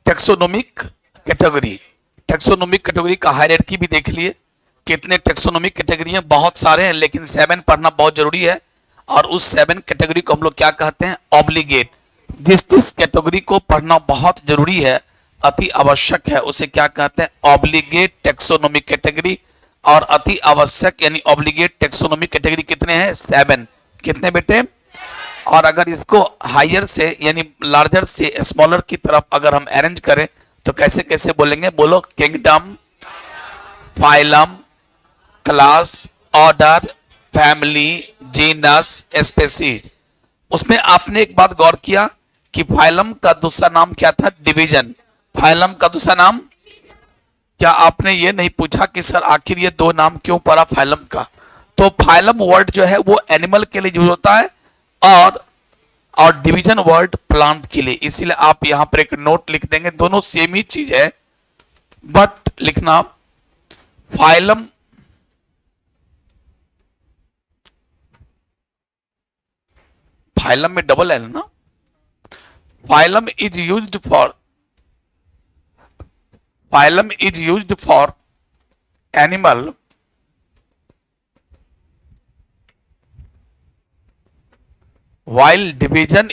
Taxonomic category, taxonomic category का hierarchy भी देख लिए, कितने टेक्सोनोमिक कैटेगरी हैं, बहुत सारे हैं, लेकिन 7 पढ़ना बहुत जरूरी है। और उस 7 कैटेगरी को हम लोग क्या कहते हैं, ऑब्लिगेट। जिस कैटेगरी को पढ़ना बहुत जरूरी है, अति आवश्यक है, उसे क्या कहते हैं, ऑब्लिगेट टेक्सोनोमिक कैटेगरी। और अति आवश्यक यानी ऑब्लिगेट टेक्सोनोमिक कैटेगरी कितने हैं, 7। कितने बेटे? और अगर इसको हायर से यानी लार्जर से स्मॉलर की तरफ अगर हम अरेंज करें तो कैसे कैसे बोलेंगे, बोलो। Kingdom, phylum, class, order, family, genus, species. उसमें आपने एक बात गौर किया कि फाइलम का दूसरा नाम क्या था, डिवीजन। फाइलम का दूसरा नाम क्या आपने ये नहीं पूछा कि सर आखिर ये 2 नाम क्यों पड़ा फाइलम का? तो फाइलम वर्ड जो है वो एनिमल के लिए यूज होता है और डिवीजन वर्ड प्लांट के लिए। इसीलिए आप यहां पर एक नोट लिख देंगे, दोनों सेम ही चीज है, बट लिखना फाइलम फाइलम में डबल एल ना। Phylum is used for animal while division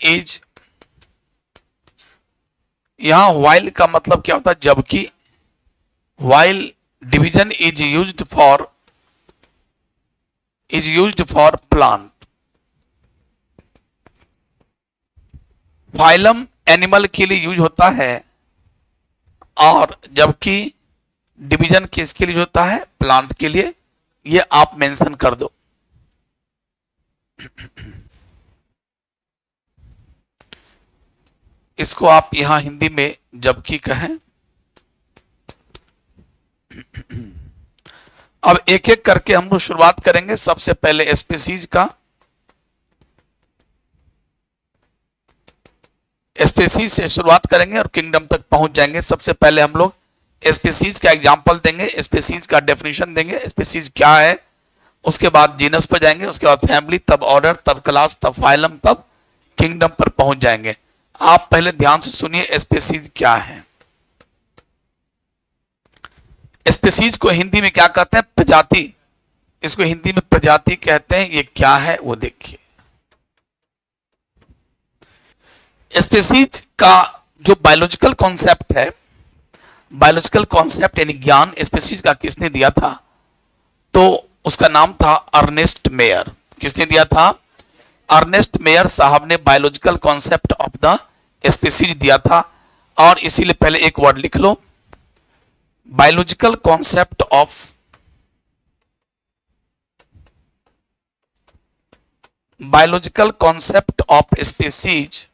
is यहां while का मतलब क्या होता है, जबकि। while division is used for plant। Phylum animal के लिए यूज होता है और जबकि डिवीजन किसके लिए होता है, प्लांट के लिए। ये आप मेंशन कर दो। इसको आप यहां हिंदी में जबकि कहें। अब एक एक करके हम लोग शुरुआत करेंगे। सबसे पहले स्पीशीज का। स्पीशीज से शुरुआत करेंगे और किंगडम तक पहुंच जाएंगे। सबसे पहले हम लोग स्पीशीज का एग्जांपल देंगे, स्पीशीज का डेफिनेशन देंगे, स्पीशीज क्या है। उसके बाद जीनस पर जाएंगे, उसके बाद फैमिली, तब ऑर्डर, तब क्लास, तब फाइलम, तब किंगडम पर पहुंच जाएंगे। आप पहले ध्यान से सुनिए स्पीशीज क्या है। स्पीशीज को हिंदी में क्या कहते हैं, प्रजाति। इसको हिंदी में प्रजाति कहते हैं। ये क्या है वो देखिए। स्पीशीज का जो बायोलॉजिकल कॉन्सेप्ट है, बायोलॉजिकल कॉन्सेप्ट यानी ज्ञान स्पीशीज का किसने दिया था, तो उसका नाम था अर्नेस्ट मेयर। किसने दिया था, अर्नेस्ट मेयर साहब ने biological concept of the species दिया था। और इसीलिए पहले एक वर्ड लिख लो, biological concept of species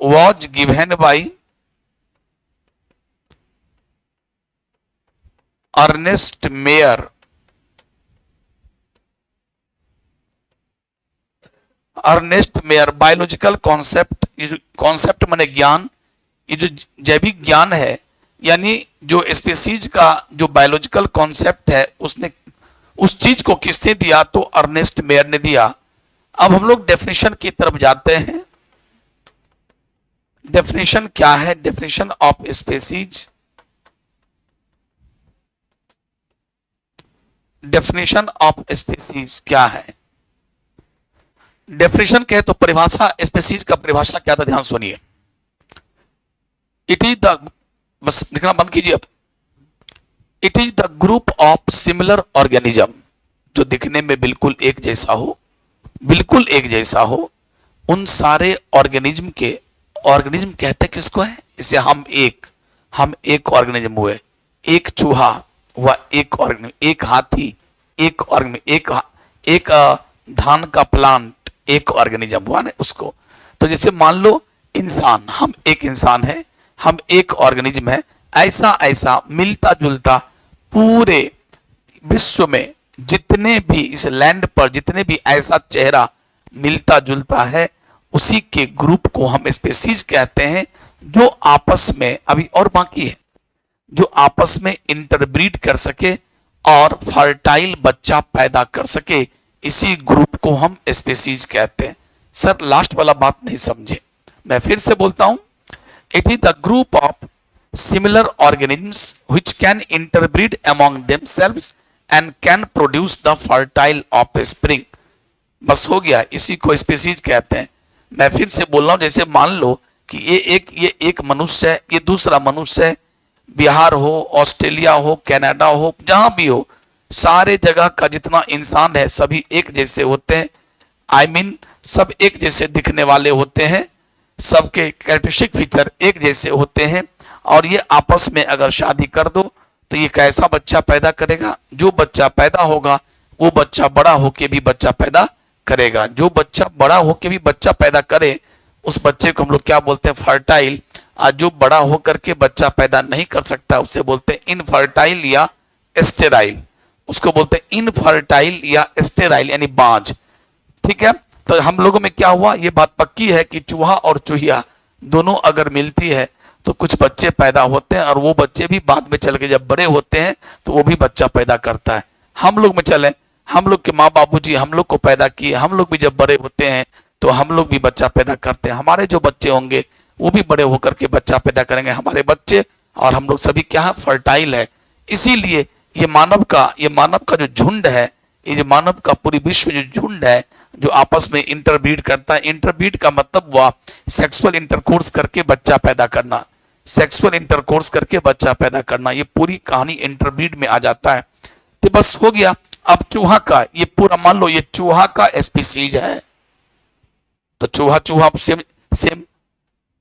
was given by Ernest Mayr। Ernest Mayr biological concept, concept माने ज्ञान, ये जो जैविक ज्ञान है यानी जो स्पीशीज का जो बायोलॉजिकल कॉन्सेप्ट है, उसने उस चीज को किसने दिया, तो अर्नेस्ट मेयर ने दिया। अब हम लोग डेफिनेशन की तरफ जाते हैं। डेफिनेशन क्या है, definition of species. Definition of species क्या है? डेफिनेशन कहे तो परिभाषा, स्पीशीज का परिभाषा क्या था, ध्यान सुनिए। इट इज द, बस लिखना बंद कीजिए अब। It is the group of similar organism, जो दिखने में बिल्कुल एक जैसा हो, बिल्कुल एक जैसा हो, उन सारे ऑर्गेनिज्म के, ऑर्गेनिज्म कहते किसको है, इसे हम एक ऑर्गेनिज्म हुए। एक चूहा हुआ एक ऑर्गेनिज्म, एक हाथी एक ऑर्गेनिज्म, एक धान का प्लांट एक ऑर्गेनिज्म हुआ ना उसको। तो जैसे मान लो इंसान, हम एक इंसान है, हम एक ऑर्गेनिज्म है। ऐसा मिलता जुलता पूरे विश्व में जितने भी, इस लैंड पर जितने भी ऐसा चेहरा मिलता जुलता है, उसी के ग्रुप को हम स्पीशीज कहते हैं। जो आपस में, अभी और बाकी है, जो आपस में इंटरब्रीड कर सके, और फर्टाइल बच्चा पैदा कर सके, इसी ग्रुप को हम स्पीसीज कहते हैं। सर लास्ट वाला बात नहीं समझे, मैं फिर से बोलता हूं। It is the group of similar organisms which can interbreed among themselves and can produce the fertile offspring. बस हो गया, इसी को स्पीसीज कहते हैं। मैं फिर से बोल रहा हूं, जैसे मान लो कि ये एक मनुष्य है, ये दूसरा मनुष्य है, बिहार हो, ऑस्ट्रेलिया हो, कनाडा हो, जहां भी हो, सारे जगह का जितना इंसान है सभी एक जैसे होते हैं। आई मीन सब एक जैसे दिखने वाले होते हैं, सबके कैरेक्टरिस्टिक फीचर एक जैसे होते हैं। और ये आपस में अगर शादी कर दो तो ये कैसा बच्चा पैदा करेगा? जो बच्चा पैदा होगा वो बच्चा बड़ा होके भी बच्चा पैदा करेगा। जो बच्चा बड़ा होके भी बच्चा पैदा करे उस बच्चे को हम लोग क्या बोलते हैं? फर्टाइल। और जो बड़ा होकर के बच्चा पैदा नहीं कर सकता उसे बोलते हैं इनफर्टाइल या स्टेराइल। उसको बोलते हैं इनफर्टाइल या स्टेराइल यानी बांझ। ठीक है, तो हम लोगों में क्या हुआ, ये बात पक्की है कि चूहा और चूहिया दोनों अगर मिलती है तो कुछ बच्चे पैदा होते हैं, और वो बच्चे भी बाद में चल के जब बड़े होते हैं तो वो भी बच्चा पैदा करता है। हम लोग में चले, हम लोग के माँ बाबूजी हम लोग को पैदा किए, हम लोग भी जब बड़े होते हैं तो हम लोग भी बच्चा पैदा करते हैं। हमारे जो बच्चे होंगे वो भी बड़े होकर के बच्चा पैदा करेंगे। हमारे बच्चे और हम लोग सभी क्या है? फर्टाइल है। इसीलिए ये मानव का जो झुंड है, ये जो मानव का पूरी विश्व जो झुंड है जो आपस में इंटरब्रीड करता है। इंटरब्रीड का मतलब हुआ सेक्सुअल इंटरकोर्स करके बच्चा पैदा करना, सेक्सुअल इंटरकोर्स करके बच्चा पैदा करना। ये पूरी कहानी इंटरब्रीड में आ जाता है। तो बस हो गया। अब चूहा का ये पूरा मान लो ये चूहा का स्पीसीज है, तो चूहा सेम सेम।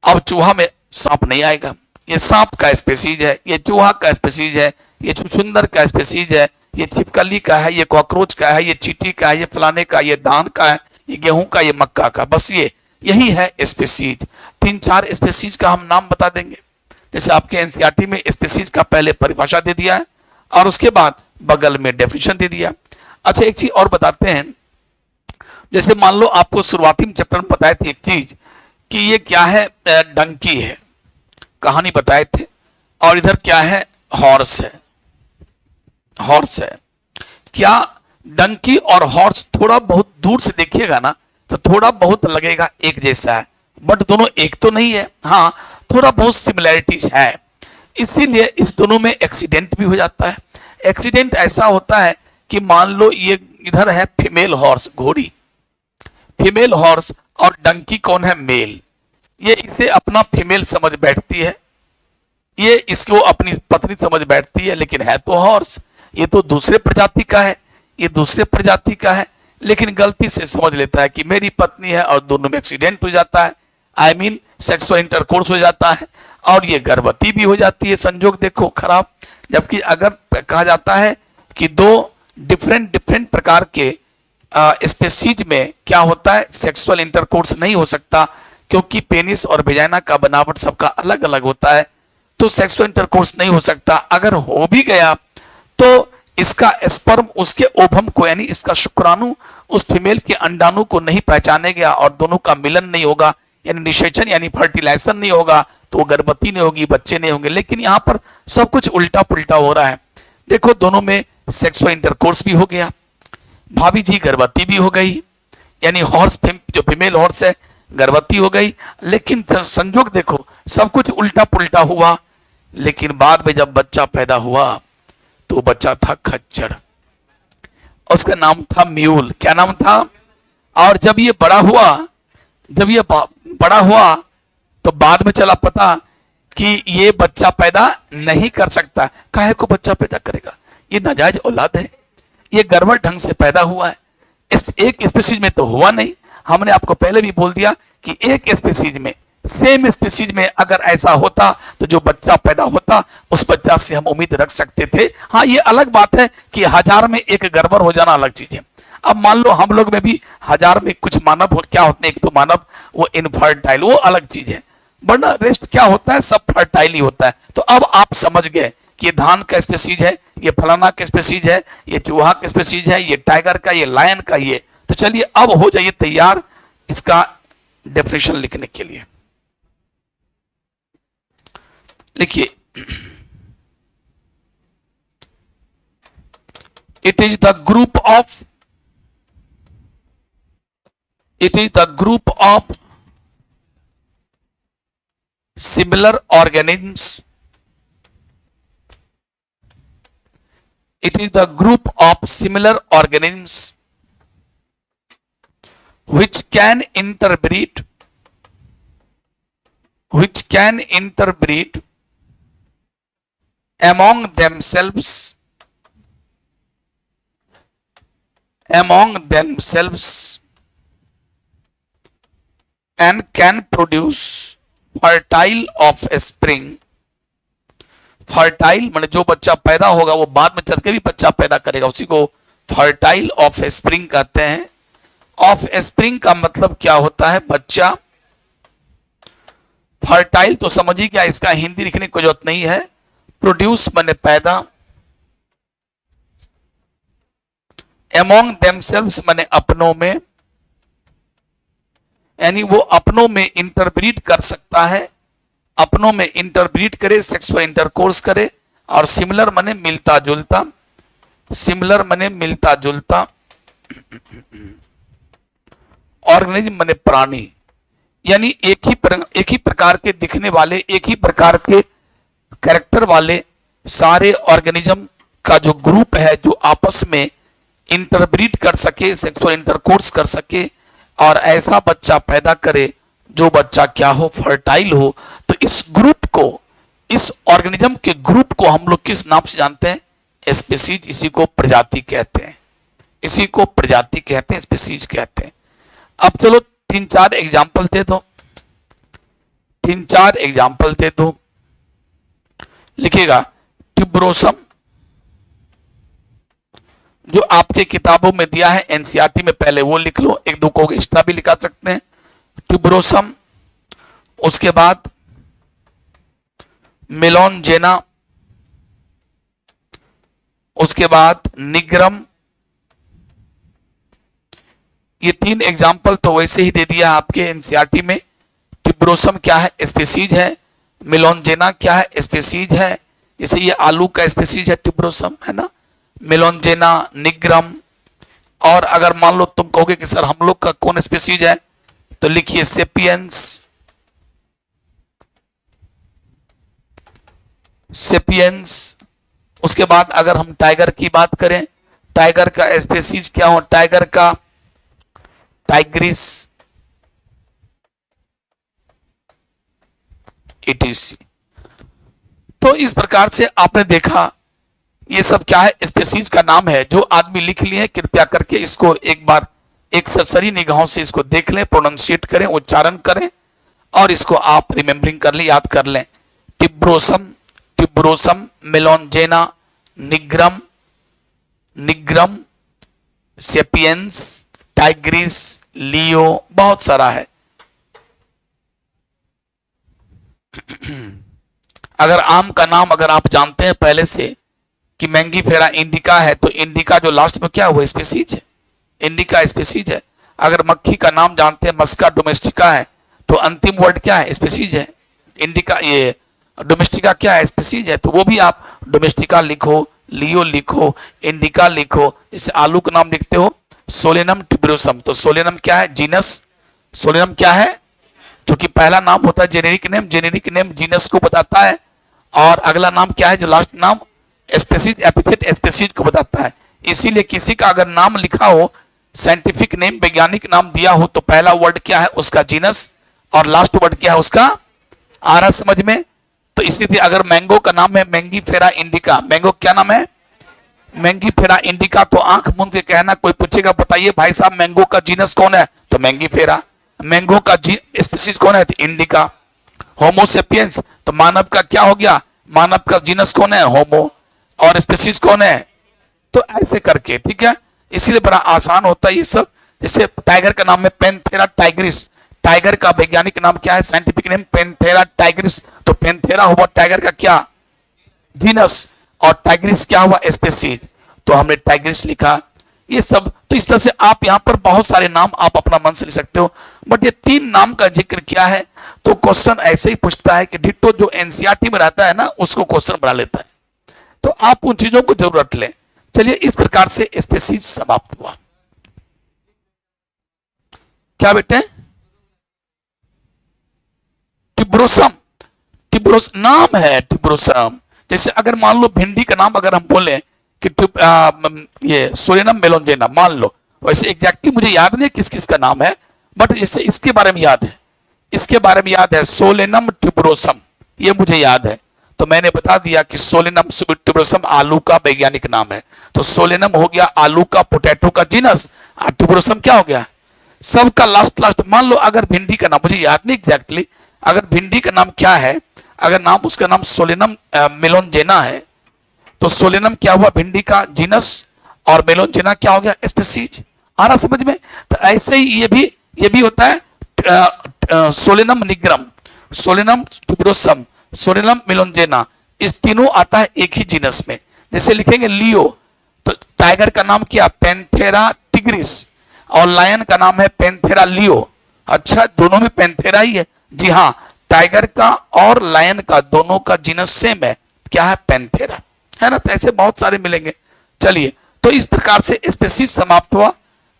अब चूहा में सांप नहीं आएगा, ये सांप का स्पीसीज है, ये चूहा का स्पीसीज है, ये छुछुंदर का स्पीसीज है, ये छिपकली का है, ये कॉकरोच का है, ये चींटी का है, ये फलाने का, ये धान का है, ये गेहूं का, ये मक्का का। बस यही है स्पीसीज। 3-4 स्पीसीज का हम नाम बता देंगे। जैसे आपके एनसीईआरटी में स्पीसीज का पहले परिभाषा दे दिया है और उसके बाद बगल में डेफिनेशन दे दिया। अच्छा एक चीज और बताते हैं, जैसे मान लो आपको शुरुआती में चैप्टर में बताए थे एक चीज कि ये क्या है? डंकी है, कहानी बताए थे। और इधर क्या है? हॉर्स है, हॉर्स है। क्या डंकी और हॉर्स थोड़ा बहुत दूर से देखिएगा ना तो थोड़ा बहुत लगेगा एक जैसा है, बट दोनों एक तो नहीं है। हाँ, थोड़ा बहुत सिमिलैरिटीज है। इसीलिए इस दोनों में एक्सीडेंट भी हो जाता है। एक्सीडेंट ऐसा होता है कि मान लो ये इधर है फीमेल हॉर्स, घोड़ी, फीमेल हॉर्स, और डंकी कौन है? मेल। ये इसे अपना फीमेल समझ बैठती है, ये इसको अपनी पत्नी समझ बैठती है, लेकिन है तो हॉर्स। ये तो दूसरे प्रजाति का है, ये दूसरे प्रजाति का है, लेकिन गलती से समझ लेता है कि मेरी पत्नी है और दोनों में एक्सीडेंट हो जाता है। आई मीन सेक्सुअल इंटरकोर्स हो जाता है और ये गर्भवती भी हो जाती है। संजोग देखो खराब। जबकि अगर कहा जाता है कि दो डिफरेंट प्रकार के स्पेसीज में क्या होता है? सेक्सुअल इंटरकोर्स नहीं हो सकता, क्योंकि पेनिस और वेजाइना का बनावट सबका अलग अलग होता है, तो सेक्सुअल इंटरकोर्स नहीं हो सकता। अगर हो भी गया तो इसका स्पर्म उसके ओवम को यानी इसका शुक्राणु उस फीमेल के अंडाणु को नहीं पहचानेगा और दोनों का मिलन नहीं होगा, यानी निषेचन यानी फर्टिलाइजेशन नहीं होगा, तो वो गर्भवती नहीं होगी, बच्चे नहीं होंगे। लेकिन यहाँ पर सब कुछ उल्टा पुल्टा हो रहा है। देखो दोनों में सेक्सुअल इंटरकोर्स भी हो गया, भाभी जी गर्भवती भी हो गई, यानी हॉर्स जो फीमेल हॉर्स है गर्भवती हो गई। लेकिन संजोग देखो सब कुछ उल्टा पुल्टा हुआ। लेकिन बाद में जब बच्चा पैदा हुआ तो बच्चा था खच्चर, उसका नाम था म्यूल। क्या नाम था? और जब ये बड़ा हुआ तो बाद में चला पता कि ये बच्चा पैदा नहीं कर सकता। काहे को बच्चा पैदा करेगा? ये नाजायज औलाद है, ये गड़बड़ ढंग से पैदा हुआ है। इस एक स्पीसीज में तो हुआ नहीं। हमने आपको पहले भी बोल दिया कि एक स्पीसीज में, सेम स्पीसीज में अगर ऐसा होता तो जो बच्चा पैदा होता उस बच्चा से हम उम्मीद रख सकते थे। हाँ, ये अलग बात है कि 1000 में एक गड़बड़ हो जाना अलग चीज है। अब मान लो हम लोग में भी 1000 में कुछ मानव क्या होते हैं, एक तो मानव वो इनफर्टाइल, वो अलग चीज है, वरना रेस्ट क्या होता है? सब फर्टाइल ही होता है। तो अब आप समझ गए कि ये धान का स्पीसीज है, ये फलाना का स्पीसीज है, ये चूहा का स्पीसीज है, ये टाइगर का, ये लायन का, ये। तो चलिए अब हो जाइए तैयार इसका डेफिनेशन लिखने के लिए। लिखिए, It is the group of similar organisms. It is the group of similar organisms which can interbreed among themselves and can produce fertile offspring. Fertile माने जो बच्चा पैदा होगा वो बाद में चल के भी बच्चा पैदा करेगा, उसी को फर्टाइल ऑफस्प्रिंग कहते हैं। ऑफस्प्रिंग का मतलब क्या होता है? बच्चा। फर्टाइल तो समझिए क्या, इसका हिंदी लिखने की जरूरत नहीं है। प्रोड्यूस माने पैदा, एमोंग देमसेल्व्स माने अपनों में, यानी वो अपनों में इंटरब्रीड कर सकता है, अपनों में इंटरब्रीड करे, सेक्सुअल इंटरकोर्स करे। और सिमिलर माने मिलता जुलता, सिमिलर माने मिलता जुलता, ऑर्गेनिज्म माने प्राणी, यानी एक ही प्रकार के दिखने वाले, एक ही प्रकार के कैरेक्टर वाले सारे ऑर्गेनिज्म का जो ग्रुप है, जो आपस में इंटरब्रीड कर सके, सेक्सुअल इंटरकोर्स कर सके और ऐसा बच्चा पैदा करे जो बच्चा क्या हो? फर्टाइल हो। तो इस ग्रुप को, इस ऑर्गेनिज्म के ग्रुप को हम लोग किस नाम से जानते हैं? स्पीसीज। इसी को प्रजाति कहते हैं, इसी को प्रजाति कहते हैं, स्पीसीज कहते हैं। अब चलो 3-4 एग्जाम्पल दे दो, 3-4 एग्जाम्पल दे दो। लिखिएगा ट्यूबरोसम, जो आपके किताबों में दिया है एनसीईआरटी में, पहले वो लिख लो, एक दो को एक्स्ट्रा भी लिखा सकते हैं। ट्यूबरोसम, उसके बाद मेलोनजेना, उसके बाद निग्रम। ये 3 एग्जाम्पल तो वैसे ही दे दिया आपके एनसीईआरटी में। ट्यूबरोसम क्या है? स्पीसीज है। मेलोनजेना क्या है? स्पीसीज है। जैसे ये आलू का स्पीसीज है ट्यूबरोसम, है ना। मेलोनजेना, निग्रम। और अगर मान लो तुम कहोगे कि सर हम लोग का कौन स्पीसीज है, तो लिखिए सेपियंस, सेपियंस। उसके बाद अगर हम टाइगर की बात करें, टाइगर का स्पीसीज क्या हो? टाइगर का टाइग्रिस, etc। तो इस प्रकार से आपने देखा, ये सब क्या है? स्पीसीज का नाम है। जो आदमी लिख लिए कृपया करके इसको एक बार एक सरसरी निगाहों से इसको देख लें, प्रोनाउंसिएट करें, उच्चारण करें और इसको आप रिमेम्बरिंग कर लें, याद कर लें। Tuberosum, tuberosum, melongena, nigrum, nigrum, sapiens, tigris, leo, बहुत सारा है। अगर आम का नाम अगर आप जानते हैं पहले से कि मैंगीफेरा इंडिका है, तो इंडिका जो लास्ट में क्या हुआ? स्पीसीज है, इंडिका स्पीसीज है। अगर मक्खी का नाम जानते हैं, मस्का डोमेस्टिका है, तो अंतिम वर्ड क्या है? स्पीसीज है। इंडिका, ये डोमेस्टिका क्या है? स्पीसीज है। तो वो भी आप डोमेस्टिका लिखो, लियो लिखो, इंडिका लिखो। जैसे आलू का नाम लिखते हो सोलेनम ट्यूबरोसम, तो सोलेनम क्या है? जीनस। सोलेनम क्या है? जो कि पहला नाम होता है generic name, generic name genus को बताता है। और अगला नाम क्या है? जो लास्ट नाम स्पीसीज, एपिथेट स्पीसीज को बताता है। इसीलिए किसी का अगर नाम लिखा हो, साइंटिफिक नेम, वैज्ञानिक नाम दिया हो, तो पहला वर्ड क्या है? उसका जीनस, और लास्ट वर्ड क्या है उसका? आ रहा समझ में? तो इसीलिए अगर मैंगो का नाम है मैंगीफेरा इंडिका, मैंगो क्या नाम है? Mangifera indica. तो आंख मूंद के कहना, कोई पूछेगा बताइए भाई साहब मैंगो का जीनस कौन है? तो मैंगीफेरा। मैंगो का स्पीसीज कौन है? तो इंडिका। होमोसेपियंस, तो मानव का क्या हो गया? मानव का जीनस कौन है? होमो। और स्पीसीज कौन है? तो ऐसे करके, ठीक है। इसीलिए बड़ा आसान होता है ये सब। जैसे टाइगर का नाम है पैंथेरा टाइग्रिस, टाइगर का वैज्ञानिक नाम क्या है? Scientific name Panthera Tigris. तो पैंथेरा हुआ टाइगर का क्या? जीनस, और टाइग्रिस क्या हुआ? स्पीसीज। तो हमने टाइग्रिस लिखा। ये सब तो इस तरह से आप यहाँ पर बहुत सारे नाम आप अपना मन से लिख सकते हो, बट ये 3 नाम का जिक्र किया है तो क्वेश्चन ऐसे ही पूछता है कि डिट्टो जो एनसीईआरटी में रहता है ना, उसको क्वेश्चन बना लेता है। तो आप उन चीजों को जरूर रट लें। चलिए इस प्रकार से स्पीसीज समाप्त हुआ। क्या बेटे? टिब्रोसम, टिब्रोस नाम है टिब्रोसम। जैसे अगर मान लो भिंडी का नाम अगर हम बोले कि ये सोलेनम मेलोंजेना मान लो, वैसे एग्जैक्टली मुझे याद नहीं किस किस का नाम है, बट इससे इसके बारे में याद है, इसके बारे में याद है सोलेनम ट्यूबरोसम, ये मुझे याद है। तो मैंने बता दिया कि सोलेनम ट्यूबरोसम आलू का वैज्ञानिक नाम है। तो सोलेनम हो गया आलू का, पोटैटो का जीनस, और ट्यूबरोसम क्या हो गया? सबका लास्ट लास्ट। मान लो अगर भिंडी का नाम, मुझे याद नहीं एग्जैक्टली, अगर भिंडी का नाम क्या है, अगर नाम उसका नाम सोलेनम मेलोंजेना है, तो सोलेनम क्या हुआ? भिंडी का जीनस, और मेलोंजेना क्या हो गया? स्पीसीज। आ रहा समझ में? तो ऐसे ही ये भी होता है Solanum nigrum, Solanum tuberosum, Solanum melongena, इस तीनों आता है एक ही जीनस में। जैसे लिखेंगे लियो, तो टाइगर का नाम क्या? पैंथेरा टिग्रिस, और लायन का नाम है पैंथेरा लियो। अच्छा, दोनों में पैंथेरा ही है? जी हाँ, टाइगर का और लायन का दोनों का जीनस सेम है, क्या है? पैंथेरा, है ना? तो ऐसे बहुत सारे मिलेंगे। चलिए, तो इस प्रकार से स्पीसीज समाप्त हुआ।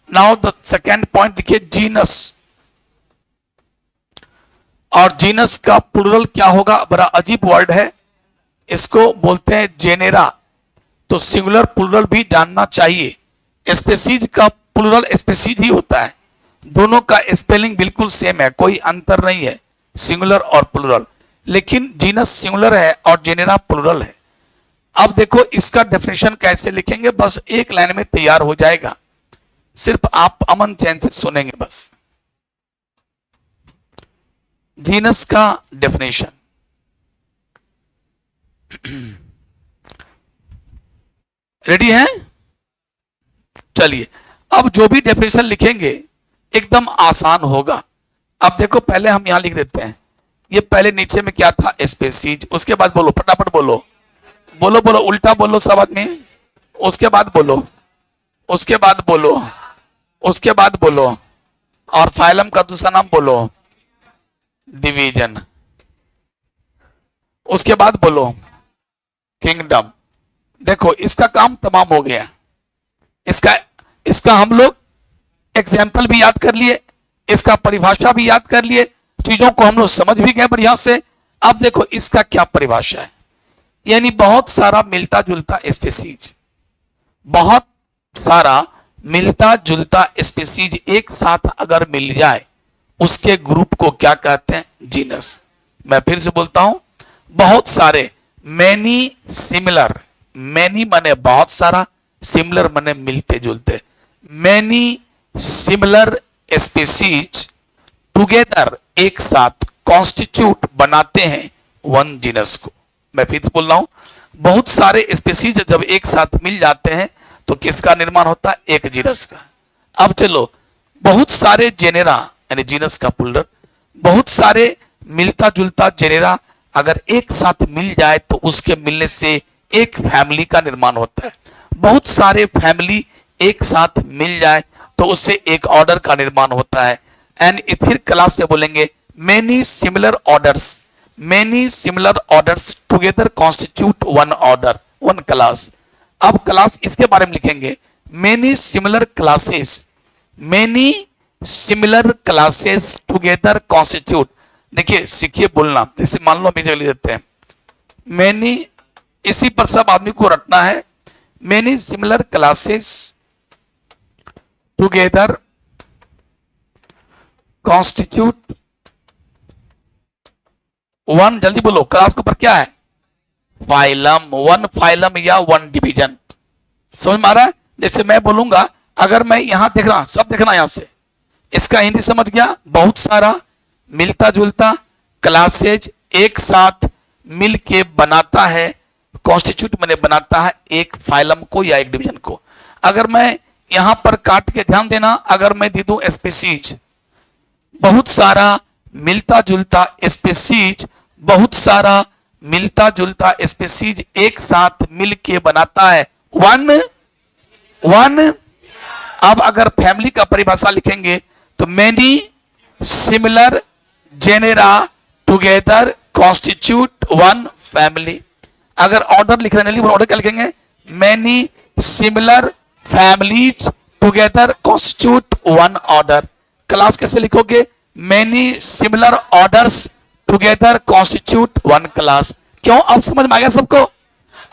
नाउ द सेकेंड पॉइंट लिखिए, जीनस। और जीनस का प्लूरल क्या होगा? बड़ा अजीब वर्ड है, इसको बोलते हैं जेनेरा। तो सिंगुलर प्लूरल भी जानना चाहिए। स्पीसीज का प्लूरल स्पीसीज ही होता है, दोनों का स्पेलिंग बिल्कुल सेम है, कोई अंतर नहीं है सिंगुलर और प्लूरल। लेकिन जीनस सिंगुलर है और जेनेरा प्लूरल है। अब देखो इसका डेफिनेशन कैसे लिखेंगे, बस एक लाइन में तैयार हो जाएगा, सिर्फ आप अमन चैन से सुनेंगे बस। जीनस का डेफिनेशन, रेडी है? चलिए, अब जो भी डेफिनेशन लिखेंगे एकदम आसान होगा। अब देखो पहले हम यहां लिख देते हैं, ये पहले नीचे में क्या था? स्पीसीज। उसके बाद बोलो, फटाफट बोलो, बोलो बोलो, उल्टा बोलो सब आदमी। उसके बाद बोलो, उसके बाद बोलो, उसके बाद बोलो, और फाइलम का दूसरा नाम बोलो, डिवीजन। उसके बाद बोलो, किंगडम। देखो इसका काम तमाम हो गया। इसका हम लोग एग्जाम्पल भी याद कर लिए, इसका परिभाषा भी याद कर लिए, चीजों को हम लोग समझ भी गए बढ़िया से। अब देखो इसका क्या परिभाषा है, यानी बहुत सारा मिलता जुलता स्पीसीज, बहुत सारा मिलता जुलता स्पीसीज एक साथ अगर मिल जाए उसके ग्रुप को क्या कहते हैं? जीनस। मैं फिर से बोलता हूं, बहुत सारे, मैनी सिमिलर, मैनी माने बहुत सारा, सिमिलर माने मिलते जुलते, मैनी सिमिलर स्पीसीज टुगेदर एक साथ कॉन्स्टिट्यूट बनाते हैं वन जीनस को। मैं फिर से बोल रहा हूं, बहुत सारे स्पीसीज जब एक साथ मिल जाते हैं तो किसका निर्माण होता है? एक जीनस का। अब चलो, बहुत सारे जेनेरा यानी जीनस का प्लूरल, बहुत सारे मिलता जुलता जेनेरा अगर एक साथ मिल जाए तो उसके मिलने से एक फैमिली का निर्माण होता है। बहुत सारे फैमिली एक साथ मिल जाए तो उससे एक ऑर्डर का निर्माण होता है। एंड फिर क्लास में बोलेंगे many similar orders, many similar orders together constitute one order, one class. अब क्लास इसके बारे में लिखेंगे, many similar classes, many similar classes together constitute. देखिए सीखिए बोलना, जैसे मान लो हम लिख देते हैं मेनी, इसी पर सब आदमी को रटना है। Many similar classes together constitute one, जल्दी बोलो, क्लास के ऊपर क्या है? फाइलम, वन फाइलम या वन डिवीजन। समझ में आ रहा है? जैसे मैं बोलूंगा, अगर मैं यहां देख रहा, सब देखना यहां से, इसका हिंदी समझ गया, बहुत सारा मिलता जुलता क्लासेज एक साथ मिल के बनाता है, कॉन्स्टिट्यूट मैंने बनाता है एक फाइलम को या एक डिवीजन को। अगर मैं यहां पर काट के ध्यान देना, अगर मैं दे दूं स्पीसीज, बहुत सारा मिलता जुलता स्पीसीज, बहुत सारा मिलता जुलता स्पीसीज एक साथ मिल के बनाता है वन वन। अब अगर फैमिली का परिभाषा लिखेंगे तो many similar genera together constitute one family. अगर ऑर्डर लिखने ऑर्डर क्या लिखेंगे? Many similar families together constitute one order. Class कैसे लिखोगे? Many similar orders together constitute one class. क्यों? अब समझ में आ गया सबको?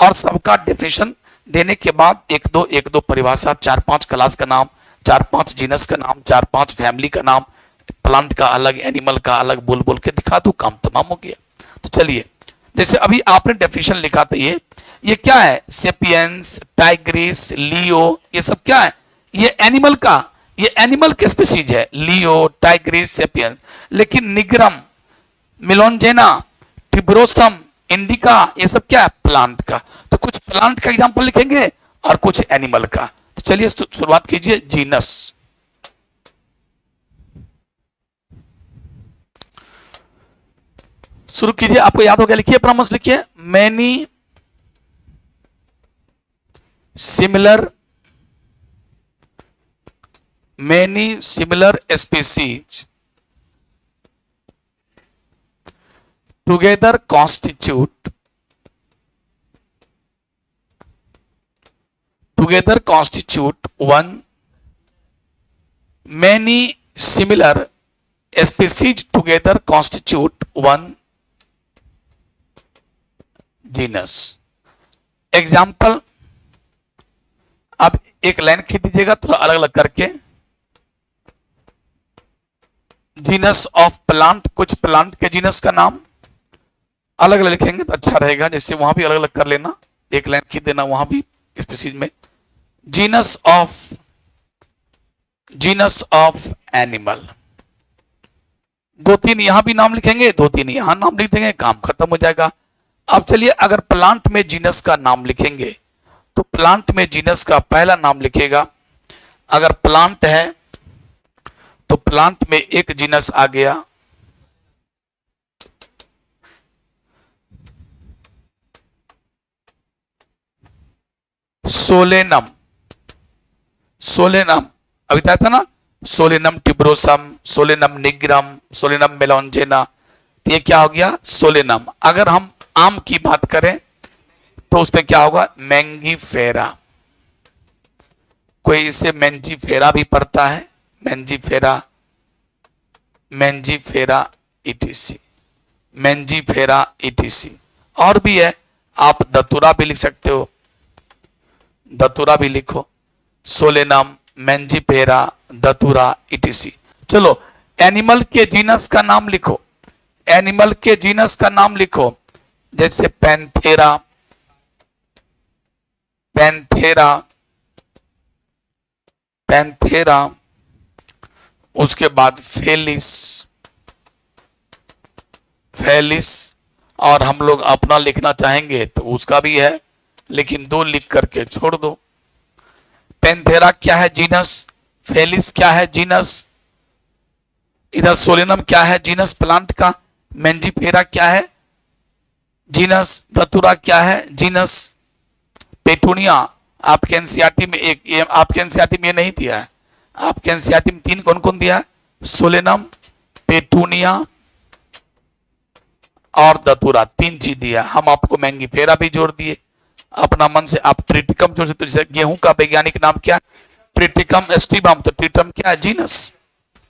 और सबका डेफिनेशन देने के बाद एक दो परिभाषा, 4-5 क्लास का नाम, 4-5 जीनस का नाम, 4-5 फैमिली का नाम, प्लांट का अलग, एनिमल का अलग बोल बोल के दिखा दो, काम तमाम हो गया। तो चलिए, जैसे अभी आपने डेफिनेशन लिखा था, ये क्या है? सेपियंस, टाइग्रिस, लियो, ये सब क्या है? ये एनिमल का, ये एनिमल के स्पीसीज है, लियो, टाइग्रिस, सेपियंस। लेकिन निग्रम, मिलोंजेना, टिब्रोसम, इंडिका, ये सब क्या है? प्लांट का। तो कुछ प्लांट का एग्जांपल लिखेंगे और कुछ एनिमल का। तो चलिए शुरुआत कीजिए। जीनस, शुरू कीजिए। आपको याद हो गया? लिखिए, प्रॉमिस लिखिए। Many similar species together constitute one. Many similar species together constitute one genus. Example, अब एक लाइन खींच दीजिएगा थोड़ा अलग अलग करके। जीनस ऑफ प्लांट, कुछ प्लांट के जीनस का नाम अलग अलग लिखेंगे तो अच्छा रहेगा, जैसे वहां भी अलग अलग कर लेना, एक लाइन खींच देना वहां भी स्पीसीज में। जीनस ऑफ एनिमल, 2-3 यहां भी नाम लिखेंगे, 2-3 यहां नाम लिख देंगे, काम खत्म हो जाएगा। अब चलिए, अगर प्लांट में जीनस का नाम लिखेंगे तो प्लांट में जीनस का पहला नाम लिखेगा। अगर प्लांट है तो प्लांट में एक जीनस आ गया, सोलेनम। अभी था ना, सोलेनम टिब्रोसम, सोलेनम निग्रम, सोलेनम मेलोंजेना। तो ये क्या हो गया? सोलेनम। अगर हम आम की बात करें तो उसमें क्या होगा? मैंगीफेरा। कोई इसे मैंजीफेरा भी पढ़ता है, मैंजीफेरा इटीसी। और भी है, आप दतुरा भी लिख सकते हो, दतुरा भी लिखो, सोलेनम, मैंजीफेरा, दतुरा, इटीसी। चलो, एनिमल के जीनस का नाम लिखो, जैसे पैंथेरा, उसके बाद फेलिस, और हम लोग अपना लिखना चाहेंगे तो उसका भी है, लेकिन 2 लिख करके छोड़ दो। पैंथेरा क्या है? जीनस। फेलिस क्या है? जीनस। इधर सोलेनम क्या है? जीनस प्लांट का। मैंजीफेरा क्या है? जीनस। दतुरा क्या है? जीनस। पेटूनिया आपके एनसीईआरटी में आपके एनसीईआरटी में ये नहीं दिया है, आपके एनसीईआरटी में 3 कौन कौन दिया है? सोलेनम, पेटूनिया और दतुरा, 3 चीज दिया। हम आपको मैंगीफेरा भी जोड़ दिए, अपना मन से आप ट्रिटिकम जोड़ सकते। जैसे गेहूं का वैज्ञानिक नाम क्या है? ट्रिटिकम एस्टिवम, तो ट्रिटिकम क्या है? जीनस।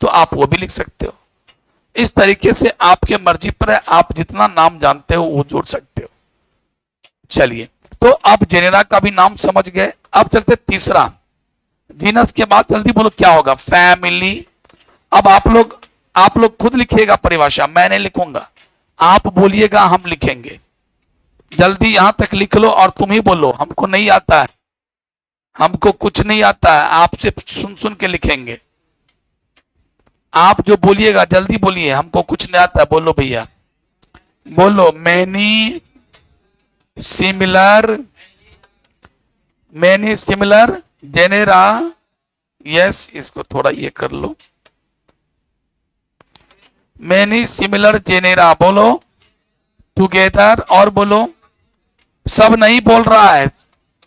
तो आप वो भी लिख सकते हो। इस तरीके से आपके मर्जी पर है, आप जितना नाम जानते हो वो जोड़ सकते हो। चलिए, तो आप जेनेरा का भी नाम समझ गए। अब चलते तीसरा, जीनस के बाद जल्दी बोलो क्या होगा? फैमिली। अब आप लोग खुद लिखिएगा परिभाषा, मैं नहीं लिखूंगा, आप बोलिएगा, हम लिखेंगे। जल्दी यहां तक लिख लो और तुम ही बोलो, हमको नहीं आता है, हमको कुछ नहीं आता है, आपसे सुन सुन के लिखेंगे। आप जो बोलिएगा जल्दी बोलिए, हमको कुछ नहीं आता है, बोलो भैया, बोलो। मैनी सिमिलर जेनेरा, यस, इसको थोड़ा ये कर लो। मैनी सिमिलर जेनेरा, बोलो टुगेदर, और बोलो। सब नहीं बोल रहा है,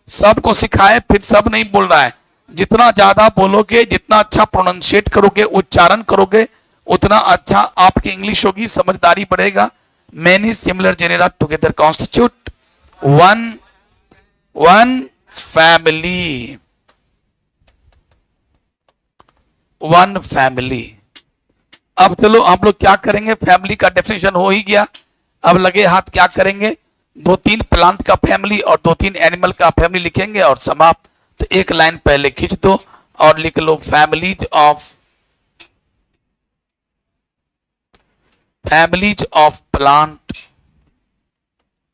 सबको सिखाए फिर सब नहीं बोल रहा है। जितना ज्यादा बोलोगे, जितना अच्छा प्रोनाउंशिएट करोगे, उच्चारण करोगे, उतना अच्छा आपकी इंग्लिश होगी, समझदारी बढ़ेगा। Many similar genera together constitute one family, one family. अब चलो हम लोग क्या करेंगे, फैमिली का डेफिनेशन हो ही गया। अब लगे हाथ क्या करेंगे, दो तीन प्लांट का फैमिली और दो तीन एनिमल का फैमिली लिखेंगे और समाप्त। तो एक लाइन पहले खींच दो और लिख लो फैमिलीज ऑफ प्लांट,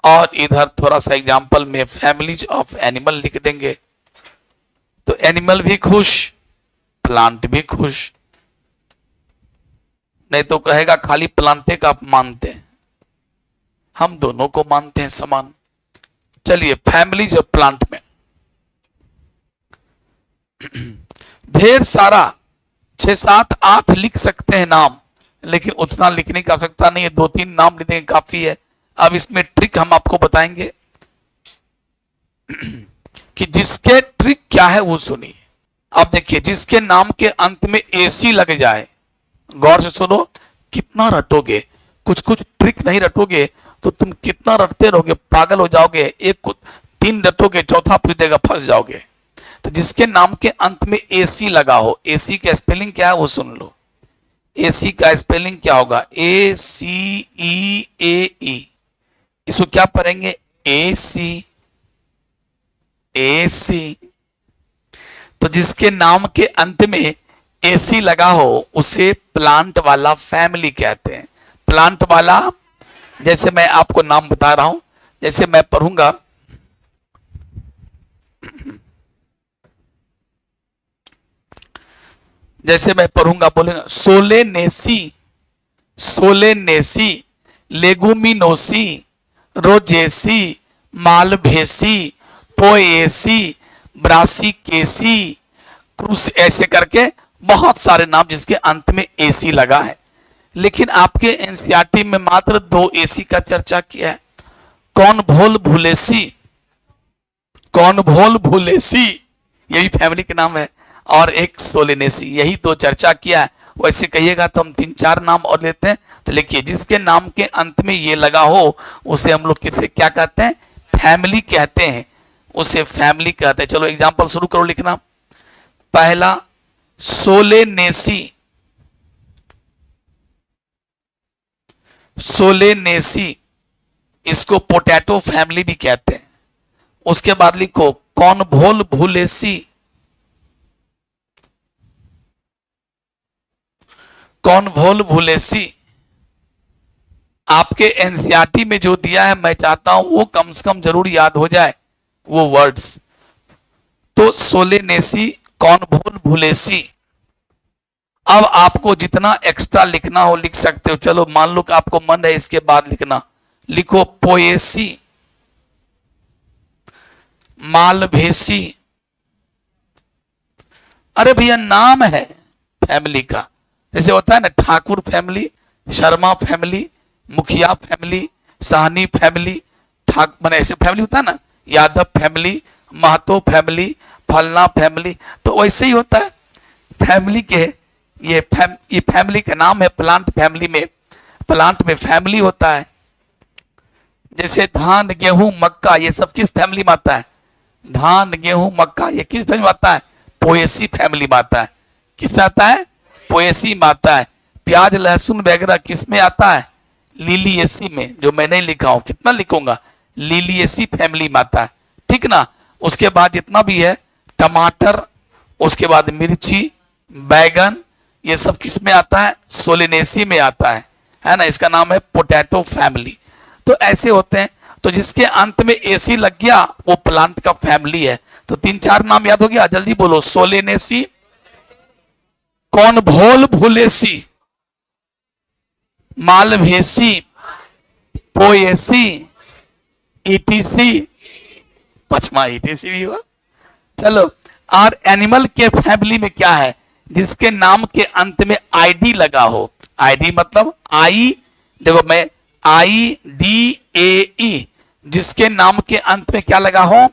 और इधर थोड़ा सा एग्जांपल में फैमिलीज ऑफ एनिमल लिख देंगे। तो एनिमल भी खुश, प्लांट भी खुश, नहीं तो कहेगा खाली प्लांटे का आप मानते हैं, हम दोनों को मानते हैं समान। चलिए फैमिलीज ऑफ प्लांट में ढेर सारा 6, 7, 8 लिख सकते हैं नाम, लेकिन उतना लिखने की आवश्यकता नहीं है, 2-3 नाम लिख देंगे काफी है। अब इसमें ट्रिक हम आपको बताएंगे कि जिसके ट्रिक क्या है वो सुनिए। अब देखिए, जिसके नाम के अंत में एसी लग जाए, गौर से सुनो, कितना रटोगे, कुछ कुछ ट्रिक नहीं रटोगे तो तुम कितना रटते रहोगे, पागल हो जाओगे। एक 3 रटोगे, चौथा पूछ देगा, फंस जाओगे। तो जिसके नाम के अंत में एसी लगा हो, एसी का स्पेलिंग क्या है वो सुन लो। एसी का स्पेलिंग क्या होगा, ACEAE। इसको क्या पढ़ेंगे, एसी, एसी। तो जिसके नाम के अंत में एसी लगा हो उसे प्लांट वाला फैमिली कहते हैं। प्लांट वाला, जैसे मैं आपको नाम बता रहा हूं, जैसे मैं पढ़ूंगा, बोलेगा Solanaceae, Solanaceae, Leguminosae, Rosaceae, Malvaceae, Poaceae, Brassicaceae, क्रूस, ऐसे करके बहुत सारे नाम जिसके अंत में एसी लगा है। लेकिन आपके एनसीईआरटी में मात्र 2 एसी का चर्चा किया है। कौन भोल भूलेसी, कौन भोल भूलेसी, ये भी फैमिली के नाम है, और एक सोलेनेसी, यही 2 चर्चा किया है। वैसे कहिएगा तो हम 3-4 नाम और लेते हैं। तो लिखिए, जिसके नाम के अंत में ये लगा हो उसे हम लोग किसे क्या कहते हैं, फैमिली कहते हैं, उसे फैमिली कहते हैं। चलो एग्जाम्पल शुरू करो लिखना। पहला सोलेनेसी, सोलेनेसी, इसको पोटैटो फैमिली भी कहते हैं। उसके बाद लिखो कॉर्नभोल भूलेसी, कॉर्नभोल भूलेसी। आपके एनसीईआरटी में जो दिया है मैं चाहता हूं वो कम से कम जरूर याद हो जाए वो वर्ड्स। तो सोलेनेसी, कॉर्नभोल भूलेसी। अब आपको जितना एक्स्ट्रा लिखना हो लिख सकते हो। चलो मान लो कि आपको मन है इसके बाद लिखना, लिखो पोएसी, मालभेसी। अरे भैया नाम है फैमिली का, जैसे होता है ना ठाकुर फैमिली, शर्मा फैमिली, मुखिया फैमिली, साहनी फैमिली, मैंने ऐसे फैमिली होता है ना, यादव फैमिली, महतो फैमिली, फलना फैमिली। तो वैसे ही होता है फैमिली के, ये फैमिली का नाम है। प्लांट फैमिली में, प्लांट में फैमिली होता है। जैसे धान, गेहूं, मक्का, ये सब किस फैमिली में आता है, धान, गेहूं, मक्का, ये किस फैमिली में आता है, पोएसी फैमिली में आता है। किस में आता है, पोएसी में आता है। प्याज, लहसुन वगैरह किस में आता है, लिलिएसी में, जो मैं नहीं लिखा हूं, कितना लिखूंगा, लिलिएसी फैमिली में आता है, ठीक ना। उसके बाद जितना भी है, टमाटर, उसके बाद मिर्ची, बैगन, ये सब किस में आता है, सोलेनेसी में आता है ना। इसका नाम है पोटैटो फैमिली। तो ऐसे होते हैं। तो जिसके अंत में एसी लग गया वो प्लांट का फैमिली है। तो 3-4 नाम याद हो गया, जल्दी बोलो। सोलेनेसी, कॉर्नभोल भूलेसी, मालभेसी, पोएसी, ईटीसी, पचमा ईटीसी भी हुआ। चलो, और एनिमल के फैमिली में क्या है, जिसके नाम के अंत में आईडी लगा हो। आईडी मतलब आई, देखो मैं IDAE, जिसके नाम के अंत में क्या लगा हो,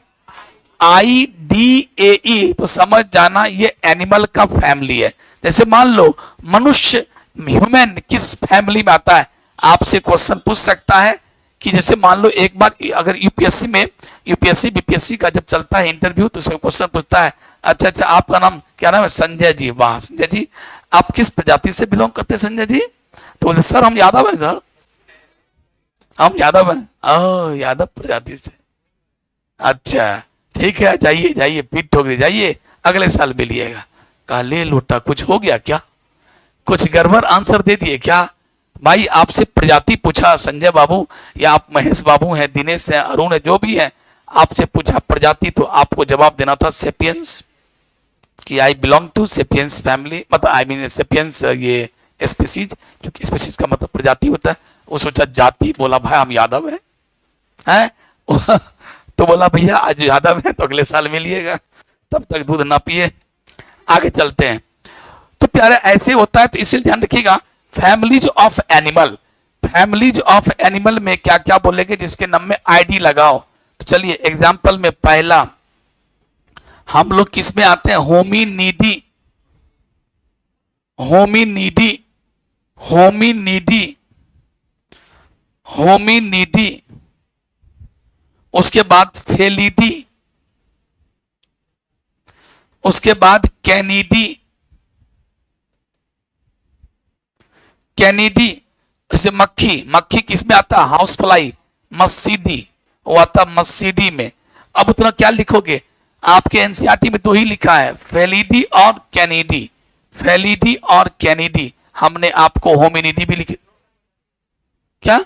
IDAE, तो समझ जाना ये एनिमल का फैमिली है। जैसे मान लो मनुष्य, ह्यूमन किस फैमिली में आता है, आपसे क्वेश्चन पूछ सकता है कि जैसे मान लो एक बार अगर यूपीएससी बीपीएससी का जब चलता है इंटरव्यू तो उसमें क्वेश्चन पूछता है, अच्छा अच्छा आपका नाम क्या नाम है? संजय जी। वाह संजय जी, आप किस प्रजाति से बिलोंग करते हैं संजय जी? तो बोले सर हम यादव हैं सर, हम यादव हैं। ओह यादव प्रजाति से, अच्छा ठीक है, जाइए जाइए पीठ ठोक दे, जाइए अगले साल मिलिएगा। कहा ले लोटा, कुछ हो गया क्या? कुछ गड़बड़ आंसर दे दिए क्या? भाई आपसे प्रजाति पूछा संजय बाबू, या आप महेश बाबू हैं, दिनेश है, अरुण है, जो भी है, आपसे पूछा प्रजाति, तो आपको जवाब देना था सेपियंस, कि I belong to sapiens family, मतलब आई मीन सेपियंस ये स्पीसीज, क्योंकि स्पीसीज का मतलब प्रजाति होता है। वो सोचा जाति, बोला भाई हम यादव हैं तो बोला भैया आज यादव है तो अगले साल मिलिएगा, तब तक दूध ना पिए। आगे चलते हैं। तो प्यारे ऐसे होता है, तो इसलिए ध्यान रखिएगा families of animal, families of animal में क्या क्या बोलेंगे जिसके नाम में आईडी लगाओ। तो चलिए एग्जाम्पल में पहला हम लोग किस में आते हैं? होमिनीडी, होमिनीडी, होमिनीडी, होमिनीडी। उसके बाद फेलिडी, उसके बाद कैनिडी, कैनिडी। जैसे मक्खी, मक्खी किस में आता है? हाउस फ्लाई, मस्सीडी, वो आता मस्सीडी में। अब उतना क्या लिखोगे? आपके एनसीईआरटी में दो ही लिखा है, फेलिडी और कैनिडी, फेलिडी और कैनिडी। हमने आपको होमिनिडी भी लिखे, क्या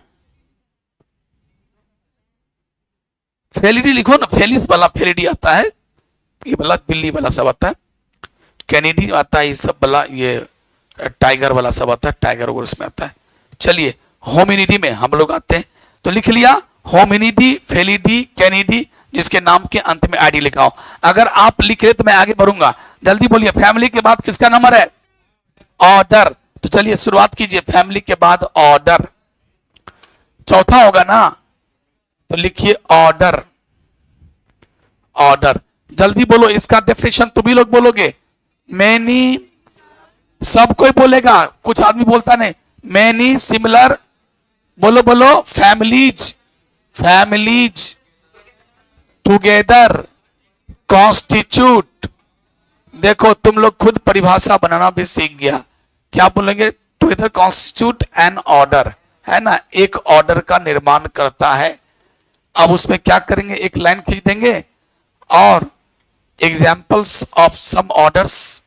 फेलिडी लिखो ना, फेलिस वाला फेलिडी आता है, ये वाला बिल्ली वाला सब आता है, कैनिडी आता है, ये सब वाला ये टाइगर वाला सब आता है, टाइगर वगैरह उसमें आता है। चलिए होमिनिडी में हम लोग आते हैं, तो लिख लिया होमिनिडी, फेलिडी, कैनिडी, जिसके नाम के अंत में आईडी लिखाओ। अगर आप लिख रहे तो मैं आगे बढ़ूंगा, जल्दी बोलिए। फैमिली के बाद किसका नंबर है? ऑर्डर। तो चलिए शुरुआत कीजिए, फैमिली के बाद ऑर्डर, चौथा होगा ना, तो लिखिए ऑर्डर, ऑर्डर। जल्दी बोलो इसका डेफिनेशन, तुम भी लोग बोलोगे, मैनी, सब कोई बोलेगा, कुछ आदमी बोलता नहीं। मैनी सिमिलर, बोलो बोलो, फैमिलीज, फैमिलीज टुगेदर कॉन्स्टिट्यूट। देखो तुम लोग खुद परिभाषा बनाना भी सीख गया, क्या बोलेंगे? टुगेदर कॉन्स्टिट्यूट एन ऑर्डर, है ना, एक ऑर्डर का निर्माण करता है। अब उसमें क्या करेंगे? एक लाइन खींच देंगे और examples of some orders,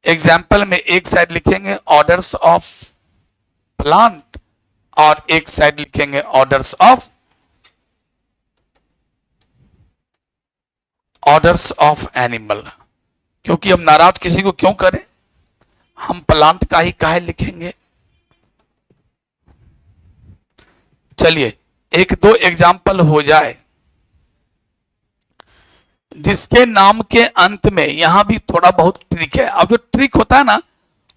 example में एक साइड लिखेंगे ऑर्डर्स ऑफ प्लांट और एक साइड लिखेंगे ऑर्डर्स ऑफ एनिमल। क्योंकि हम नाराज किसी को क्यों करें, हम प्लांट का ही काहे लिखेंगे। चलिए एक दो एग्जाम्पल हो जाए, जिसके नाम के अंत में यहां भी थोड़ा बहुत ट्रिक है। अब जो ट्रिक होता है ना,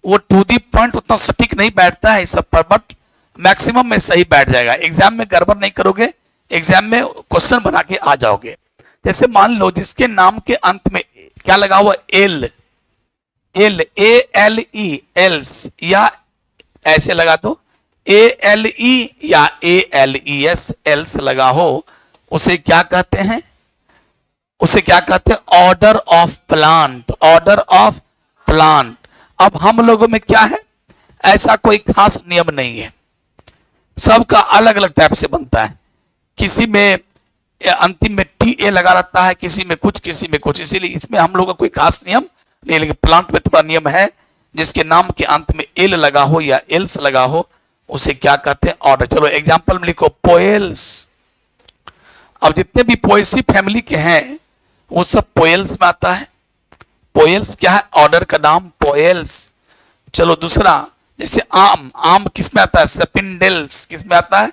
वो टू दी पॉइंट उतना सटीक नहीं बैठता है इस सब पर, बट मैक्सिमम में सही बैठ जाएगा। एग्जाम में गड़बड़ नहीं करोगे, एग्जाम में क्वेश्चन बना के आ जाओगे। जैसे मान लो जिसके नाम के अंत में क्या लगा हुआ? L, L, A L E, else, या ऐसे लगा दो ए एल ई या A L E S, else लगा हो, उसे क्या कहते हैं? उसे क्या कहते हैं? Order of plant, order of plant. अब हम लोगों में क्या है, ऐसा कोई खास नियम नहीं है, सबका अलग अलग टाइप से बनता है। किसी में अंतिम में टी ए लगा रहता है, किसी में कुछ, किसी में कुछ, इसीलिए इसमें हम लोगों का कोई खास नियम नहीं। लेकिन प्लांट में थोड़ा नियम है, जिसके नाम के अंत में एल लगा हो या एल्स लगा हो, उसे क्या कहते हैं? ऑर्डर। चलो एग्जाम्पल में लिखो पोएल्स। अब जितने भी पोएसी फैमिली के हैं वो सब पोएल्स में आता है। पोएल्स क्या है? ऑर्डर का नाम पोएल्स। चलो दूसरा, जैसे आम, आम किस में आता है? सेपिंडेल्स। किस में आता है?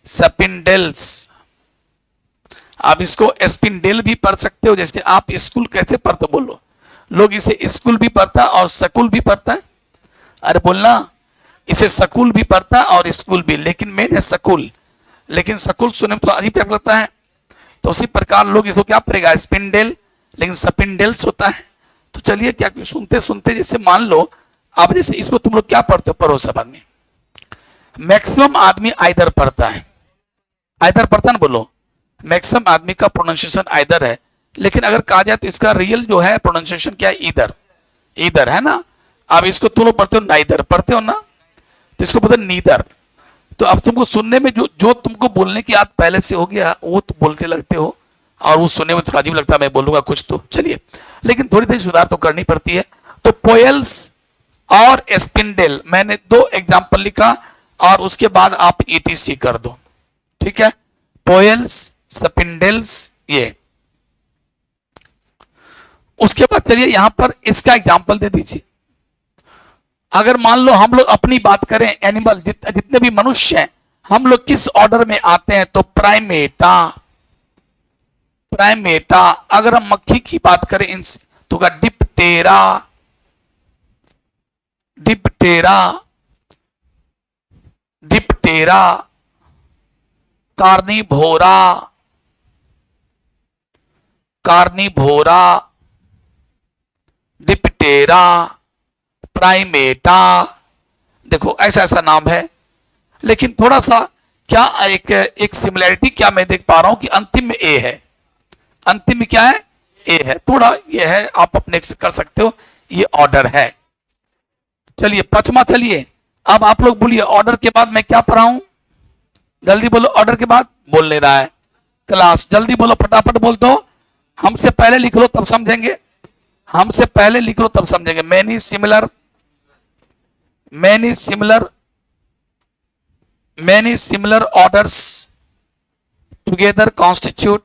सेपिंडेल्स। आप इसको स्पिंडेल भी पढ़ सकते हो, जैसे आप स्कूल कैसे पढ़ते हो, बोलो। लोग इसे स्कूल भी पढ़ता है और स्कूल भी पढ़ता है, अरे बोलना, इसे स्कूल भी पढ़ता है और स्कूल भी, लेकिन मेन है स्कूल। लेकिन स्कूल सुनने में तो अजीब टाइप लगता है, तो उसी प्रकार लोग इसको क्या पढ़ेगा? स्पिंडेल, लेकिन स्पिंडेल्स होता है। तो चलिए क्या सुनते सुनते, जैसे मान लो अब जैसे इसमें तुम लोग क्या पढ़ते हो, पढ़ो सब आदमी। मैक्सिमम आदमी आइदर पढ़ता है, आइदर पढ़ता है ना, बोलो। मैक्सिमम आदमी का प्रोनाउंसिएशन आइदर है, लेकिन अगर कहा जाए तो इसका रियल जो है प्रोनाउंसिएशन क्या है, इधर, इधर है ना। अब इसको तुम लोग पढ़ते हो नाइदर, पढ़ते हो ना, तो इसको बोलते नीदर। तो अब तुमको सुनने में जो जो तुमको बोलने की आदत पहले से हो गया वो तो बोलते लगते हो, और वो सुनने में थोड़ा अजीब लगता है, मैं बोलूंगा कुछ तो चलिए, लेकिन थोड़ी थोड़ी सुधार तो करनी पड़ती है। तो पोयल्स और स्पिंडल, मैंने 2 एग्जाम्पल लिखा और उसके बाद आप ईटीसी कर दो, ठीक है। पोयल्स, स्पिंडल्स, ये। उसके बाद चलिए यहां पर इसका एग्जाम्पल दे दीजिए। अगर मान लो हम लोग अपनी बात करें, एनिमल जितने भी मनुष्य हैं, हम लोग किस ऑर्डर में आते हैं, तो प्राइमेटा, प्राइमेटा। अगर हम मक्खी की बात करें तो का Diptera, Diptera, Diptera. Carnivora, Carnivora, Diptera, Primata. देखो ऐसा ऐसा नाम है, लेकिन थोड़ा सा क्या एक सिमिलैरिटी क्या मैं देख पा रहा हूं कि अंतिम में ए है, अंतिम में क्या है, ए है, थोड़ा ये है, आप अपने से कर सकते हो, ये ऑर्डर है। चलिए पचमा, चलिए अब आप लोग बोलिए ऑर्डर के बाद मैं क्या पढ़ा हूं, जल्दी बोलो, ऑर्डर के बाद बोल ले रहा है क्लास, जल्दी बोलो, फटाफट बोल दो। हमसे पहले लिख लो तब समझेंगे, हमसे पहले लिख लो तब समझेंगे। Many similar, many similar, many similar orders together constitute,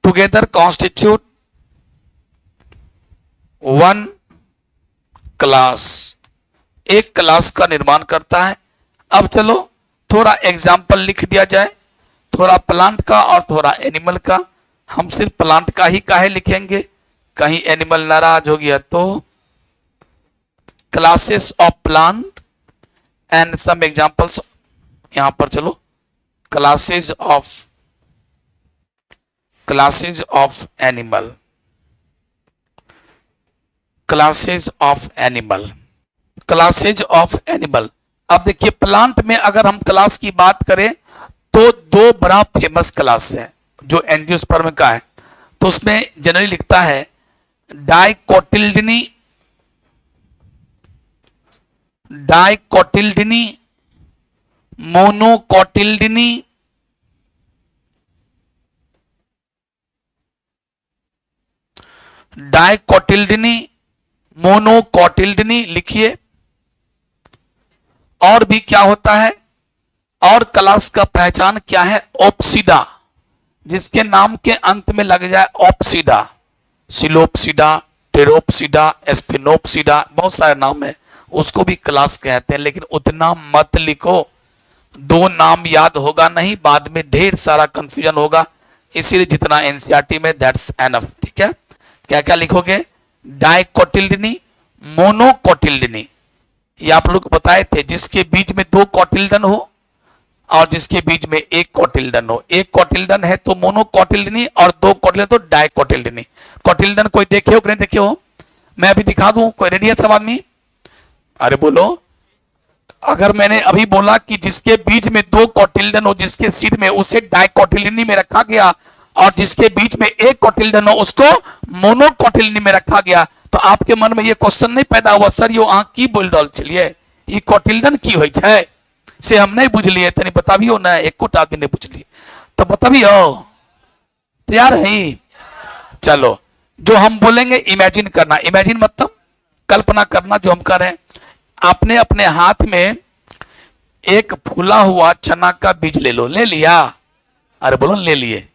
together constitute one class, एक क्लास का निर्माण करता है। अब चलो थोड़ा एग्जाम्पल लिख दिया जाए, थोड़ा प्लांट का और थोड़ा एनिमल का। हम सिर्फ प्लांट का ही काहे लिखेंगे, कहीं एनिमल नाराज हो गया तो। Classes of plant and some examples, यहां पर चलो, classes of, classes of animal, classes of animal, classes of animal. अब देखिए प्लांट में अगर हम क्लास की बात करें तो 2 बड़ा फेमस क्लास है जो एंजियोस्पर्म का है, तो उसमें जनरली लिखता है डाइकोटिल्डनी, डाइकोटिल्डनी, मोनोकोटिल्डनी, डाइकोटिल्डनी, मोनोकोटिल्डनी लिखिए। और भी क्या होता है, और क्लास का पहचान क्या है, ओप्सिडा, जिसके नाम के अंत में लग जाए ओप्सिडा, सिलोप्सिडा, टेरोप्सिडा, एस्पिनोप्सिडा, बहुत सारे नाम है, उसको भी क्लास कहते हैं। लेकिन उतना मत लिखो, 2 नाम याद होगा नहीं, बाद में ढेर सारा कंफ्यूजन होगा, इसीलिए जितना एनसीईआरटी में दैट्स एनफ, ठीक है। क्या क्या लिखोगे, डाइकोटिल्डनी, मोनोकोटिल्डनी, ये आप लोग बताए थे, जिसके बीच में 2 कोटिल्डन हो और जिसके बीच में 1 कोटिल्डन हो। 1 कोटिल्डन है तो मोनोकोटिल्डनी और 2 कोटिल्डन तो डाइकोटिल्डनी। कोटिल्डन कोई देखे हो कि नहीं देखे हो, मैं अभी दिखा दूं, कोई रेडी है सब आदमी, अरे बोलो। अगर मैंने अभी बोला कि जिसके बीच में 2 कोटिल्डन हो जिसके सीट में, उसे डाइकोटिल्डनी में रखा गया, और जिसके बीच में 1 कोटिल्डन हो उसको मोनोकोटिल्डनी में रखा गया, तो आपके मन में ये क्वेश्चन नहीं पैदा हुआ, सर यो आंख की बोल डाल चलिए, ये कोटिल्डन की होय छै से हम नहीं बुझलिए, तनी बताबियो ना, एको आदमी नहीं बुझलिए तो बताबियो, तैयार है। चलो जो हम बोलेंगे इमेजिन करना, इमेजिन मतलब कल्पना करना, जो हम कर रहे हैं। आपने अपने हाथ में एक फूला हुआ चना का बीज ले लो, ले लिया, अरे बोलो ले लिए,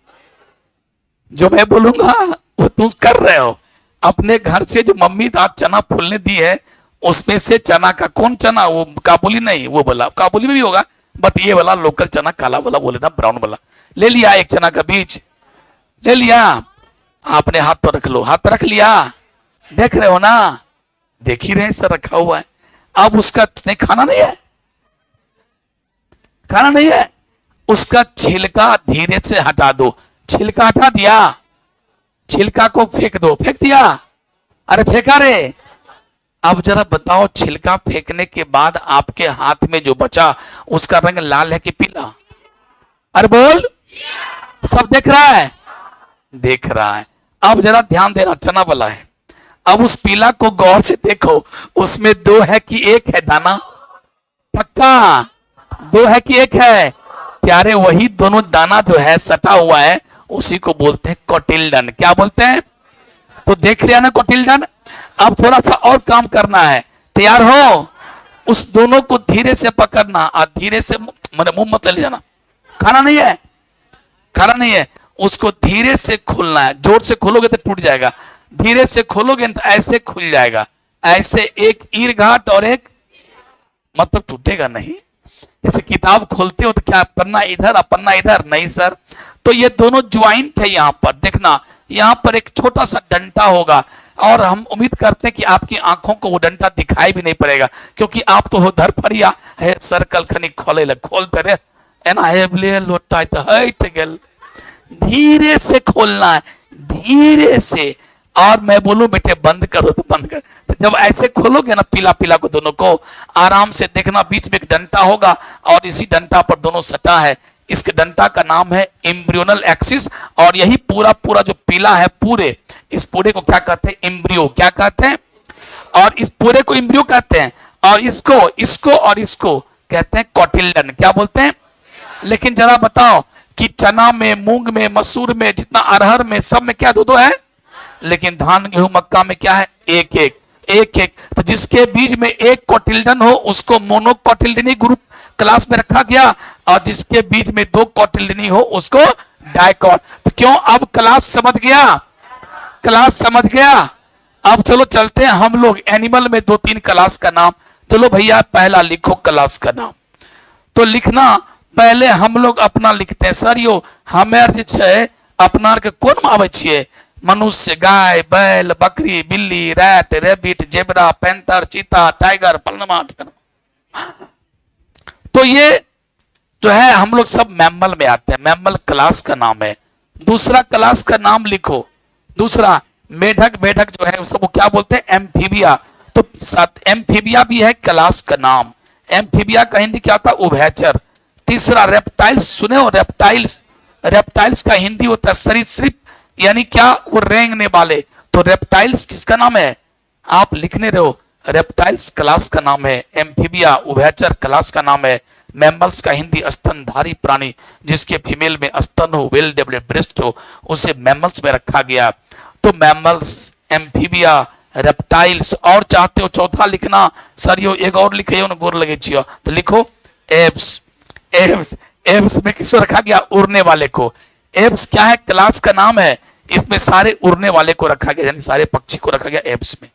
जो मैं बोलूंगा वो तुम कर रहे हो। अपने घर से जो मम्मी आज चना फूलने दी है, उसमें से चना का, कौन चना, वो काबुली नहीं, वो बोला काबुली में भी होगा, बट ये वाला लोकल चना, काला वाला बोले ना, ब्राउन वाला। ले लिया एक चना का बीज, ले लिया, आपने हाथ पर रख लो, हाथ पर रख लिया, देख रहे हो ना, देख ही रहे सर रखा हुआ है। अब उसका नहीं, खाना नहीं है, खाना नहीं है, उसका छिलका धीरे से हटा दो, छिलका हटा दिया, छिलका को फेंक दो, फेंक दिया, अरे फेंका रे, अब जरा बताओ, छिलका फेंकने के बाद आपके हाथ में जो बचा उसका रंग लाल है कि पीला? अरे बोल, सब देख रहा है? देख रहा है। अब जरा ध्यान देना, चना वाला है। अब उस पीला को गौर से देखो, उसमें दो है कि एक है दाना? पक्का दो है कि एक है? प्यारे, वही दोनों दाना जो है सटा हुआ है उसी को बोलते हैं कोटिल्डन। क्या बोलते हैं? तो देख लिया ना कोटिल्डन। अब थोड़ा सा और काम करना है, तैयार हो? उस दोनों को धीरे से पकड़ना और धीरे से मुंह मत ले जाना, खाना नहीं है, खाना नहीं है। उसको धीरे से खोलना है, जोर से खोलोगे तो टूट जाएगा, धीरे से खोलोगे तो ऐसे खुल जाएगा, ऐसे एक ईर घाट और एक, मतलब टूटेगा नहीं। जैसे किताब खोलते हो तो क्या पन्ना इधर और पन्ना इधर, नहीं सर। तो ये दोनों ज्वाइंट है। यहाँ पर देखना, यहाँ पर एक छोटा सा डंटा होगा और हम उम्मीद करते हैं कि आपकी आंखों को वो डंटा दिखाई भी नहीं पड़ेगा, क्योंकि आप तो हो धर फरिया है सर्कल खनी खोले लग खोलते रहे एना हेबले लोटा तो हट गेल। धीरे से खोलना है, धीरे से। और मैं बोलूं बेटे बंद कर दो तो बंद कर। तो जब ऐसे खोलोगे ना पीला पीला को दोनों को, आराम से देखना, बीच में एक डंटा होगा और इसी डंटा पर दोनों सटा है। इस डंटा का नाम है एम्ब्रियोनल एक्सिस। और यही पूरा पूरा जो पीला है, पूरे इस पूरे को क्या कहते हैं? एम्ब्रियो। क्या कहते हैं? और इस पूरे को एम्ब्रियो कहते हैं। और इसको इसको और इसको कहते हैं कोटिल्डन। क्या बोलते हैं? लेकिन जरा बताओ कि चना में, मूंग में, मसूर में, जितना अरहर में, सब में क्या दो दो है, लेकिन धान, गेहूं, मक्का में क्या है? एक एक एक एक। तो जिसके बीच में एक कोटिल्डन हो उसको मोनोकोटिल्डनी ग्रुप क्लास में रखा गया, और जिसके बीच में दो कोटिल्डनी हो उसको डाइकोट। तो क्यों? अब क्लास समझ गया, क्लास समझ गया। अब चलो चलते हैं हम लोग एनिमल में दो तीन क्लास का नाम। चलो भैया पहला लिखो क्लास का नाम। तो लिखना, पहले हम लोग अपना लिखते हैं। सर यो हमें जे छे अपना के कोन में आवे छिए? मनुष्य, गाय, बैल, बकरी, बिल्ली, रैट, रेबिट, जेबरा, पैंथर, चीता, टाइगर, पलनमा। तो ये जो है हम लोग सब मैमल में आते हैं, मैमल क्लास का नाम है। दूसरा क्लास का नाम लिखो, दूसरा मेढक। मेढक जो है उसको क्या बोलते हैं? एम्फीबिया। तो एम्फीबिया भी है क्लास का नाम। एम्फीबिया का हिंदी क्या होता है? उभयचर। तीसरा रेप्टाइल्स, सुने हो? रेप्टाइल्स, रेप्टाइल्स का हिंदी होता है सरीसृप, यानी क्या? वो रेंगने वाले। तो रेप्टाइल्स किसका नाम है? आप लिखने रहो, रेप्टाइल्स क्लास का नाम है। एम्फीबिया उभयचर क्लास का नाम है। मैमल्स का हिंदी स्तनधारी प्राणी, जिसके फीमेल में स्तन हो, वेल डेवलप्ड ब्रेस्ट हो, उसे मैमल्स में रखा गया। तो मैमल्स, एम्फीबिया, रेप्टाइल्स। और चाहते हो चौथा लिखना? सर यो एक और लिखे हो गोर लगे छियो, तो लिखो एब्स। एब्स, एब्स में किसको रखा गया? उड़ने वाले को। एब्स क्या है? क्लास का नाम है। इसमें सारे उड़ने वाले को रखा गया, यानी सारे पक्षी को रखा गया एब्स में।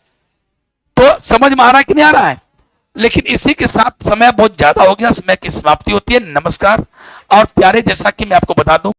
तो समझ में आ रहा है कि नहीं आ रहा है? लेकिन इसी के साथ समय बहुत ज्यादा हो गया, समय की समाप्ति होती है। नमस्कार। और प्यारे, जैसा कि मैं आपको बता दूं